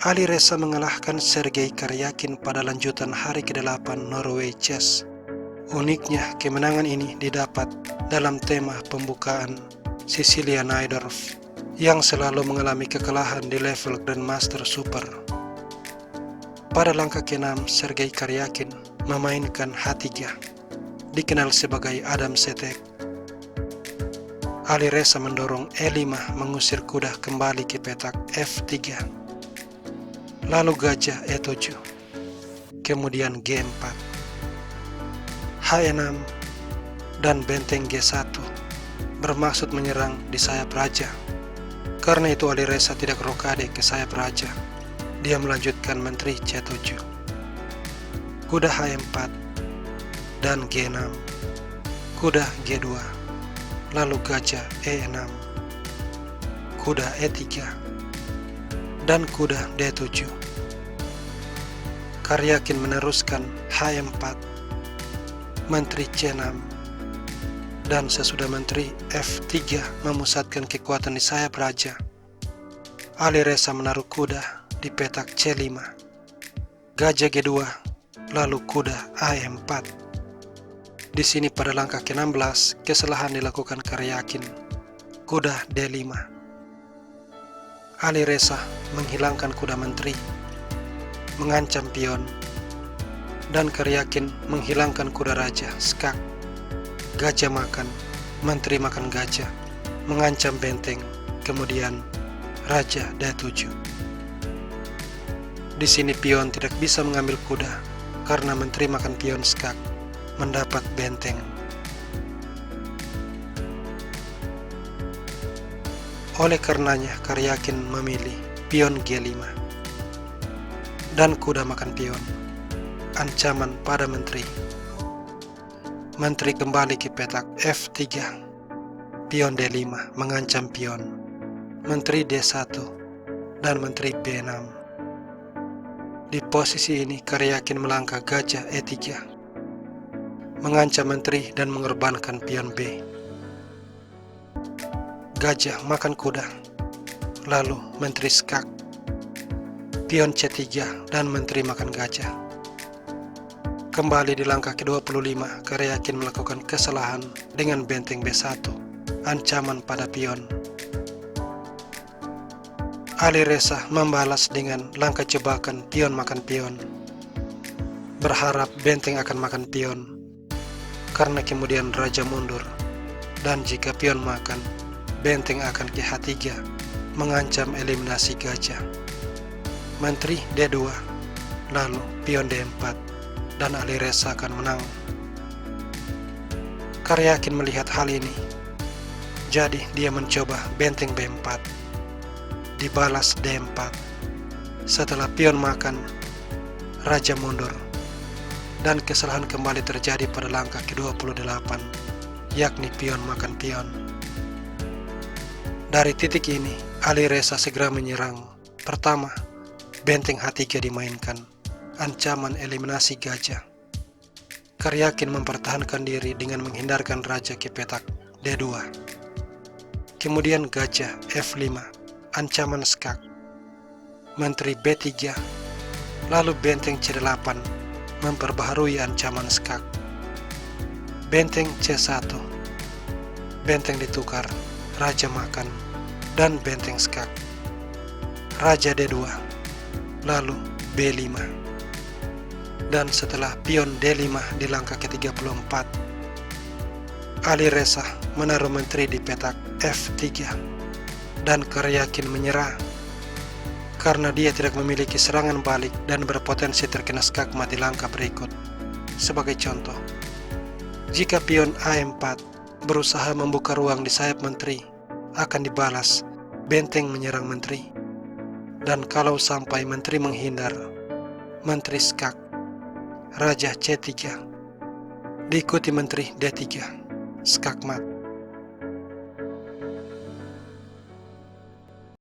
Ali Reza mengalahkan Sergei Karyakin pada lanjutan hari ke-8 Norway Chess. Uniknya, kemenangan ini didapat dalam tema pembukaan Cecilia Najdorf yang selalu mengalami kekalahan di level Grandmaster Super. Pada langkah ke-6, Sergei Karyakin memainkan H3, dikenal sebagai Adam Setek. Ali Reza mendorong E5 mengusir kuda kembali ke petak F3. Lalu gajah E7, kemudian G4, H6, dan benteng G1 bermaksud menyerang di sayap raja. Karena itu Ali Reza tidak rokade ke sayap raja. Dia melanjutkan menteri C7, kuda H4, dan G6, kuda G2, lalu gajah E6, kuda E3, dan kuda D7. Karyakin meneruskan H4, menteri C6, dan sesudah menteri F3 memusatkan kekuatan di sayap raja, Ali Reza menaruh kuda di petak C5, gajah G2, lalu kuda A4. Di sini pada langkah ke-16 kesalahan dilakukan Karyakin, kuda D5. Ali Reza menghilangkan kuda menteri, mengancam pion, dan Karyakin menghilangkan kuda raja, skak. Gajah makan, menteri makan gajah, mengancam benteng, kemudian raja D7. Di sini pion tidak bisa mengambil kuda karena menteri makan pion skak, mendapat benteng. Oleh karenanya Karyakin memilih pion G5 dan kuda makan pion, ancaman pada menteri. Menteri kembali ke petak F3, pion D5 mengancam pion, menteri D1, dan menteri B6. Di posisi ini Karyakin melangkah gajah E3, mengancam menteri dan mengorbankan pion B. Gajah makan kuda, lalu menteri skak, pion C3, dan menteri makan gajah. Kembali di langkah ke-25, Karyakin melakukan kesalahan dengan benteng B1, ancaman pada pion. Ali Reza membalas dengan langkah jebakan pion makan pion, berharap benteng akan makan pion, karena kemudian raja mundur, dan jika pion makan, benteng akan ke H3, mengancam eliminasi gajah. Menteri D2, lalu pion D4, dan Ali Reza akan menang. Karyakin melihat hal ini, jadi dia mencoba benteng B4, dibalas D4. Setelah pion makan, raja mundur, dan kesalahan kembali terjadi pada langkah ke-28, yakni pion makan pion. Dari titik ini, Ali Reza segera menyerang. Pertama, benteng H3 dimainkan, ancaman eliminasi gajah. Karyakin mempertahankan diri dengan menghindarkan raja ke petak D2. Kemudian gajah F5, ancaman skak, menteri B3, lalu benteng C8 memperbaharui ancaman skak. Benteng C1, benteng ditukar, raja makan, dan benteng skak. Raja D2, lalu B5. Dan setelah pion D5 di langkah ke-34, Ali Reza menaruh menteri di petak F3, dan Karyakin menyerah karena dia tidak memiliki serangan balik dan berpotensi terkena skakmat di langkah berikut. Sebagai contoh, jika pion A4 berusaha membuka ruang di sayap menteri, akan dibalas benteng menyerang menteri. Dan kalau sampai menteri menghindar, menteri skak, raja C3, diikuti menteri D3, skakmat.